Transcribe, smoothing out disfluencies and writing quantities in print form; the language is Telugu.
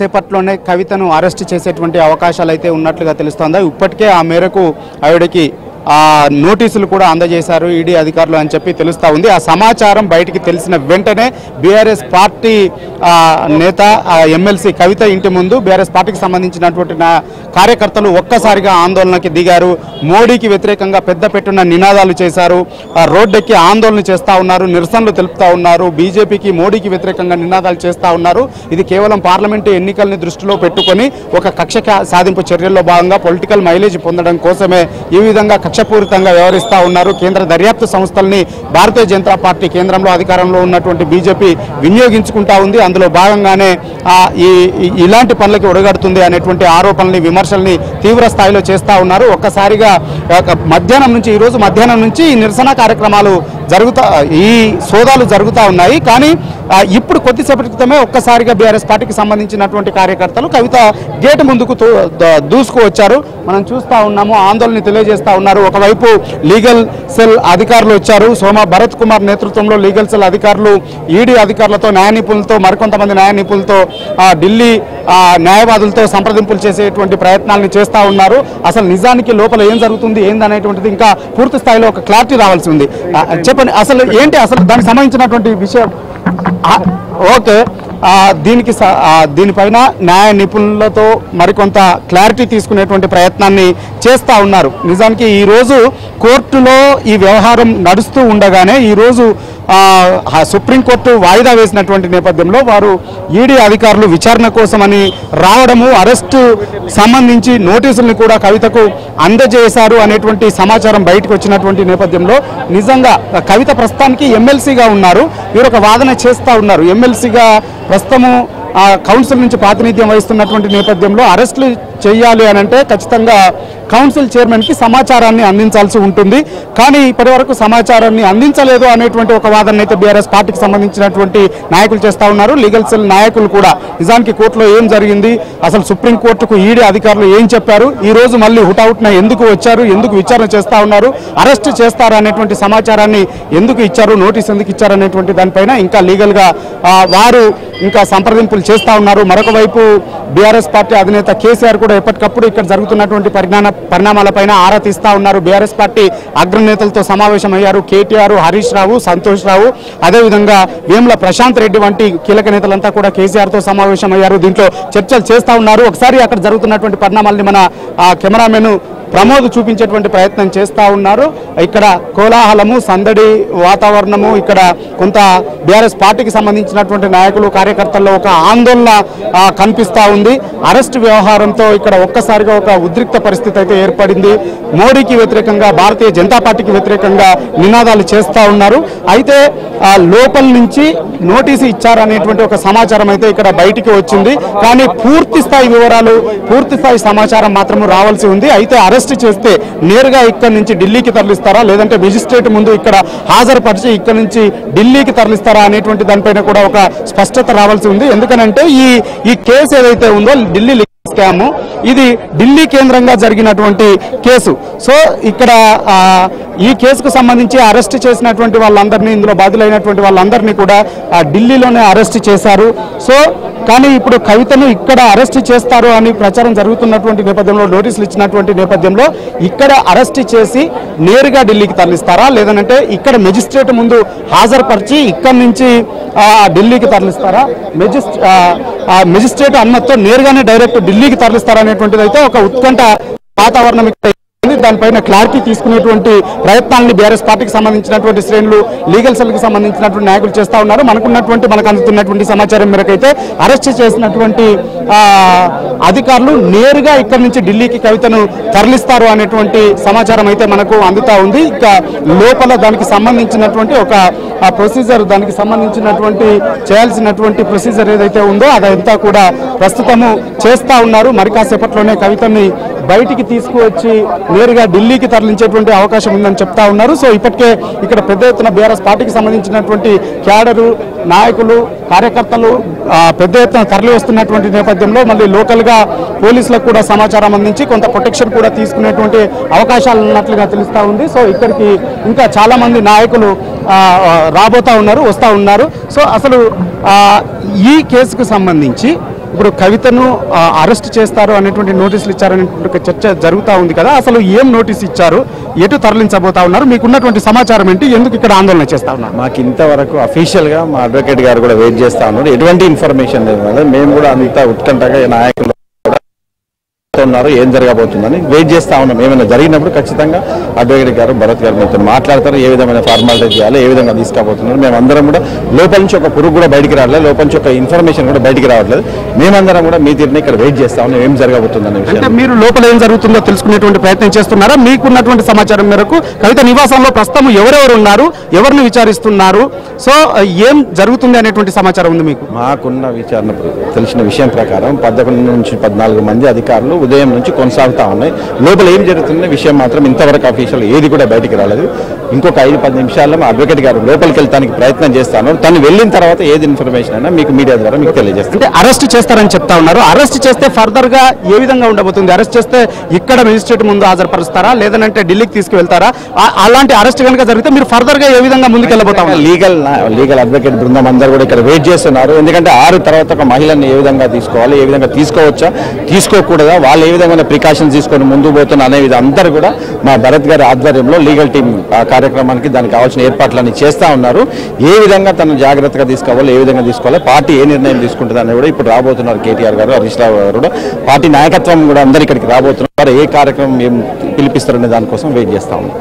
సేపట్లోనే కవితను అరెస్ట్ చేసేటువంటి అవకాశాలు అయితే ఉన్నట్లుగా తెలుస్తోంది. ఇప్పటికే ఆ మేరకు ఆవిడకి నోటీసులు కూడా అందజేశారు ఈడీ అధికారులు అని చెప్పి తెలుస్తా ఉంది. ఆ సమాచారం బయటికి తెలిసిన వెంటనే బీఆర్ఎస్ పార్టీ నేత ఎమ్మెల్సీ కవిత ఇంటి ముందు బీఆర్ఎస్ పార్టీకి సంబంధించినటువంటి కార్యకర్తలు ఒక్కసారిగా ఆందోళనకి దిగారు. మోడీకి వ్యతిరేకంగా పెద్ద పెట్టున నినాదాలు చేశారు. రోడ్డెక్కి ఆందోళన చేస్తూ ఉన్నారు, నిరసనలు తెలుపుతూ ఉన్నారు. బీజేపీకి మోడీకి వ్యతిరేకంగా నినాదాలు చేస్తూ ఉన్నారు. ఇది కేవలం పార్లమెంటు ఎన్నికల్ని దృష్టిలో పెట్టుకొని ఒక కక్ష సాధింపు చర్యల్లో భాగంగా పొలిటికల్ మైలేజ్ పొందడం కోసమే ఈ విధంగా కక్షపూరితంగా వ్యవహరిస్తూ ఉన్నారు. కేంద్ర దర్యాప్తు సంస్థల్ని భారతీయ జనతా పార్టీ కేంద్రంలో అధికారంలో ఉన్నటువంటి బీజేపీ వినియోగించుకుంటా ఉంది. అందులో భాగంగానే ఇలాంటి పనులకి ఒడగడుతుంది అనేటువంటి ఆరోపణల్ని, విమర్శల్ని తీవ్ర స్థాయిలో చేస్తూ ఉన్నారు. ఒక్కసారిగా ఈరోజు మధ్యాహ్నం నుంచి ఈ నిరసన కార్యక్రమాలు ఈ సోదాలు జరుగుతూ ఉన్నాయి. కానీ ఇప్పుడు కొద్దిసేపటి క్రితమే ఒక్కసారిగా బీఆర్ఎస్ పార్టీకి సంబంధించినటువంటి కార్యకర్తలు కవిత గేటు ముందుకు దూసుకు వచ్చారు. మనం చూస్తూ ఉన్నాము, ఆందోళన తెలియజేస్తూ ఉన్నారు. ఒకవైపు లీగల్ సెల్ అధికారులు వచ్చారు. సోమ భరత్ కుమార్ నేతృత్వంలో లీగల్ సెల్ అధికారులు ఈడీ అధికారులతో, న్యాయ నిపుణులతో, మరికొంతమంది న్యాయ నిపుణులతో, ఢిల్లీ న్యాయవాదులతో సంప్రదింపులు చేసేటువంటి ప్రయత్నాలను చేస్తూ ఉన్నారు. అసలు నిజానికి లోపల ఏం జరుగుతుంది ఏందనేటువంటిది ఇంకా పూర్తి స్థాయిలో ఒక క్లారిటీ రావాల్సి ఉంది. చెప్పండి, అసలు ఏంటి అసలు దానికి సంబంధించినటువంటి విషయం? ఓకే, దీనిపైన న్యాయ నిపుణులతో మరికొంత క్లారిటీ తీసుకునేటువంటి ప్రయత్నాన్ని చేస్తూ ఉన్నారు. నిజానికి ఈరోజు కోర్టులో ఈ వ్యవహారం నడుస్తూ ఉండగానే ఈరోజు సుప్రీంకోర్టు వాయిదా వేసినటువంటి నేపథ్యంలో వారు ఈడీ అధికారులు విచారణ కోసమని రావడము, అరెస్టు సంబంధించి నోటీసుల్ని కూడా కవితకు అందజేశారు అనేటువంటి సమాచారం బయటకు వచ్చినటువంటి నేపథ్యంలో నిజంగా కవిత ప్రస్తుతానికి ఎమ్మెల్సీగా ఉన్నారు. వీరు ఒక వాదన చేస్తూ ఉన్నారు. ఎమ్మెల్సీగా ప్రస్తుతము కౌన్సిల్ నుంచి ప్రాతినిధ్యం వహిస్తున్నటువంటి నేపథ్యంలో అరెస్టులు చేయాలి అని అంటే ఖచ్చితంగా కౌన్సిల్ చైర్మన్కి సమాచారాన్ని అందించాల్సి ఉంటుంది. కానీ ఇప్పటివరకు సమాచారాన్ని అందించలేదు అనేటువంటి ఒక వాదన అయితే బీఆర్ఎస్ పార్టీకి సంబంధించినటువంటి నాయకులు చేస్తూ ఉన్నారు. లీగల్ సెల్ నాయకులు కూడా నిజానికి కోర్టులో ఏం జరిగింది, అసలు సుప్రీంకోర్టుకు ఈడీ అధికారులు ఏం చెప్పారు, ఈ రోజు మళ్ళీ హుటాహుట్న ఎందుకు వచ్చారు, ఎందుకు విచారణ చేస్తూ ఉన్నారు, అరెస్ట్ చేస్తారు అనేటువంటి సమాచారాన్ని ఎందుకు ఇచ్చారు, నోటీస్ ఎందుకు ఇచ్చారు అనేటువంటి దానిపైన ఇంకా లీగల్గా వారు ఇంకా సంప్రదింపులు చేస్తూ ఉన్నారు. మరొక వైపు బీఆర్ఎస్ పార్టీ అధినేత కేసీఆర్ కూడా ఎప్పటికప్పుడు ఇక్కడ జరుగుతున్నటువంటి పరిణామాలపైన ఆరా తీస్తూ ఉన్నారు. బీఆర్ఎస్ పార్టీ అగ్రనేతలతో సమావేశమయ్యారు. కేటీఆర్, హరీష్ రావు, సంతోష్ రావు, అదేవిధంగా వేముల ప్రశాంత్ రెడ్డి వంటి కీలక నేతలంతా కూడా కేసీఆర్తో సమావేశమయ్యారు. దీంట్లో చర్చలు చేస్తూ ఉన్నారు. ఒకసారి అక్కడ జరుగుతున్నటువంటి పరిణామాలని మన కెమెరామెన్ ప్రమోద్ చూపించేటువంటి ప్రయత్నం చేస్తూ ఉన్నారు. ఇక్కడ కోలాహలము, సందడి వాతావరణము, ఇక్కడ కొంత బీఆర్ఎస్ పార్టీకి సంబంధించినటువంటి నాయకులు, కార్యకర్తల్లో ఒక ఆందోళన కనిపిస్తూ ఉంది. అరెస్ట్ వ్యవహారంతో ఇక్కడ ఒక్కసారిగా ఒక ఉద్రిక్త పరిస్థితి అయితే ఏర్పడింది. మోడీకి వ్యతిరేకంగా, భారతీయ జనతా పార్టీకి వ్యతిరేకంగా నినాదాలు చేస్తూ ఉన్నారు. అయితే లోపల నుంచి నోటీసు ఇచ్చారనేటువంటి ఒక సమాచారం అయితే ఇక్కడ బయటికి వచ్చింది. కానీ పూర్తి స్థాయి వివరాలు, పూర్తి స్థాయి సమాచారం మాత్రం రావాల్సి ఉంది. అయితే అరెస్ట్ చేస్తే నేరుగా ఇక్కడి నుంచి ఢిల్లీకి తరలిస్తారా, లేదంటే మెజిస్ట్రేట్ ముందు ఇక్కడ హాజరుపరిచి ఇక్కడ నుంచి ఢిల్లీకి తరలిస్తారా అనేటువంటి దానిపైన కూడా ఒక స్పష్టత రావాల్సి ఉంది. ఎందుకనంటే ఈ కేసు ఏదైతే ఉందో ఢిల్లీ స్కామ్, ఇది ఢిల్లీ కేంద్రంగా జరిగినటువంటి కేసు. సో ఇక్కడ ఈ కేసుకు సంబంధించి అరెస్ట్ చేసినటువంటి వాళ్ళందరినీ, ఇందులో బాధ్యులైనటువంటి వాళ్ళందరినీ కూడా ఢిల్లీలోనే అరెస్ట్ చేశారు. సో కానీ ఇప్పుడు కవితను ఇక్కడ అరెస్ట్ చేస్తారు అని ప్రచారం జరుగుతున్నటువంటి నేపథ్యంలో, నోటీసులు ఇచ్చినటువంటి నేపథ్యంలో ఇక్కడ అరెస్ట్ చేసి నేరుగా ఢిల్లీకి తరలిస్తారా, లేదంటే ఇక్కడ మెజిస్ట్రేట్ ముందు హాజరుపరిచి ఇక్కడి నుంచి ఢిల్లీకి తరలిస్తారా, మెజిస్ట్రేట్ అనుమతితో నేరుగానే డైరెక్ట్ ఢిల్లీకి తరలిస్తారా అనేటువంటిది అయితే ఒక ఉత్కంఠ వాతావరణం ఇక్కడ. దానిపైన క్లారిటీ తీసుకునేటువంటి ప్రయత్నాలను బీఆర్ఎస్ పార్టీకి సంబంధించినటువంటి శ్రేణులు, లీగల్ సెల్కి సంబంధించినటువంటి నాయకులు చేస్తూ ఉన్నారు. మనకు అందుతున్నటువంటి సమాచారం మేరకైతే అరెస్ట్ చేసినటువంటి అధికారులు నేరుగా ఇక్కడి నుంచి ఢిల్లీకి కవితను తరలిస్తారు అనేటువంటి సమాచారం అయితే మనకు అందుతా ఉంది. ఇక లోపల దానికి సంబంధించినటువంటి ఒక ప్రొసీజర్, దానికి సంబంధించినటువంటి చేయాల్సినటువంటి ప్రొసీజర్ ఏదైతే ఉందో అదంతా కూడా ప్రస్తుతము చేస్తూ ఉన్నారు. మరి కాసేపట్లోనే కవితని బయటికి తీసుకువచ్చి నేరుగా ఢిల్లీకి తరలించేటువంటి అవకాశం ఉందని చెప్తా ఉన్నారు. సో ఇప్పటికే ఇక్కడ పెద్ద ఎత్తున బీఆర్ఎస్ పార్టీకి సంబంధించినటువంటి క్యాడరు, నాయకులు, కార్యకర్తలు పెద్ద ఎత్తున తరలి వస్తున్నటువంటి నేపథ్యంలో మళ్ళీ లోకల్గా పోలీసులకు కూడా సమాచారం అందించి కొంత ప్రొటెక్షన్ కూడా తీసుకునేటువంటి అవకాశాలు ఉన్నట్లుగా తెలుస్తూ ఉంది. సో ఇక్కడికి ఇంకా చాలామంది నాయకులు రాబోతూ ఉన్నారు, వస్తూ ఉన్నారు. సో అసలు ఈ కేసుకు సంబంధించి ఇప్పుడు కవితను అరెస్ట్ చేస్తారు అనేటువంటి నోటీసులు ఇచ్చారనేటువంటి చర్చ జరుగుతూ ఉంది కదా, అసలు ఏం నోటీస్ ఇచ్చారు, ఎటు తరలించబోతా ఉన్నారు, మీకున్నటువంటి సమాచారం ఏంటి, ఎందుకు ఇక్కడ ఆందోళన చేస్తా ఉన్నారు? మాకు ఇంతవరకు అఫీషియల్గా మా అడ్వకేట్ గారు కూడా వెయిట్ చేస్తా ఉన్నారు. ఎటువంటి ఇన్ఫర్మేషన్ లేదు. మేము కూడా అంత ఉత్కంఠగా నాయకులు ఉన్నారు ఏం జరగబోతుందని వెయిట్ చేస్తా ఉన్నాం. ఏమైనా జరిగినప్పుడు ఖచ్చితంగా అడ్వకేట్ గారు భరత్ గారు మీతో మాట్లాడతారు, ఏ విధమైన ఫార్మాలిటీ చేయాలి, ఏ విధంగా తీసుకుపోతున్నారు. మేమందరం కూడా లోపల నుంచి ఒక పురుగు కూడా బయటికి రావట్లేదు, లోపల నుంచి ఒక ఇన్ఫర్మేషన్ కూడా బయటికి రావట్లేదు. మేమందరం కూడా మీ తీరుని ఇక్కడ వెయిట్ చేస్తా ఉన్నాం ఏం జరగబోతుందనే విషయం. మీరు లోపల ఏం జరుగుతుందో తెలుసుకునేటువంటి ప్రయత్నం చేస్తున్నారా? మీకున్నటువంటి సమాచారం మేరకు కవిత నివాసంలో ప్రస్తుతం ఎవరెవరు ఉన్నారు, ఎవరిని విచారిస్తున్నారు, సో ఏం జరుగుతుంది అనేటువంటి సమాచారం ఉంది మీకు? మాకున్న విచారణ తెలిసిన విషయం ప్రకారం 11 నుంచి 14 మంది అధికారులు ఉదయం నుంచి కొనసాగుతా ఉన్నాయి. లోపల ఏం జరుగుతుందనే విషయం మాత్రం ఇంతవరకు అఫీషియల్ ఏది కూడా బయటికి రాలేదు. ఇంకొక 5-10 నిమిషాల్లో మా అడ్వకేట్ గారు లోపలికి వెళ్ళడానికి ప్రయత్నం చేస్తాను. తను వెళ్ళిన తర్వాత ఏది ఇన్ఫర్మేషన్ అయినా మీకు మీడియా ద్వారా మీకు తెలియజేస్తాను. అంటే అరెస్ట్ చేస్తారని చెప్తా ఉన్నారు. అరెస్ట్ చేస్తే ఫర్దర్ గా ఏ విధంగా ఉండబోతుంది? అరెస్ట్ చేస్తే ఇక్కడ మెజిస్ట్రేట్ ముందు హాజరుపరుస్తారా, లేదంటే ఢిల్లీకి తీసుకువెళ్తారా? అలాంటి అరెస్ట్ కనుక జరిగితే మీరు ఫర్దర్ గా ఏ విధంగా ముందుకెళ్ళబోతా ఉన్నారు? లీగల్ అడ్వకేట్ బృందం అందరూ కూడా ఇక్కడ వెయిట్ చేస్తున్నారు. ఎందుకంటే 6 తర్వాత ఒక మహిళని ఏ విధంగా తీసుకోవాలి, ఏ విధంగా తీసుకోవచ్చా, తీసుకోకూడదా, వాళ్ళు ఏ విధంగా ప్రికాషన్స్ తీసుకొని ముందుకు పోతున్నా అనేది అందరూ కూడా మా భరత్ గారి ఆధ్వర్యంలో లీగల్ టీం కార్యక్రమానికి దానికి కావాల్సిన ఏర్పాట్లన్నీ చేస్తూ ఉన్నారు. ఏ విధంగా తను జాగ్రత్తగా తీసుకోవాలి, ఏ విధంగా తీసుకోవాలి, పార్టీ ఏ నిర్ణయం తీసుకుంటుంది అనేది కూడా ఇప్పుడు రాబోతున్నారు. కేటీఆర్ గారు, హరీష్ రావు గారు కూడా పార్టీ నాయకత్వం కూడా అందరు ఇక్కడికి రాబోతున్నారు. ఏ కార్యక్రమం ఏం పిలిపిస్తారనే దానికోసం వెయిట్ చేస్తా ఉన్నాం.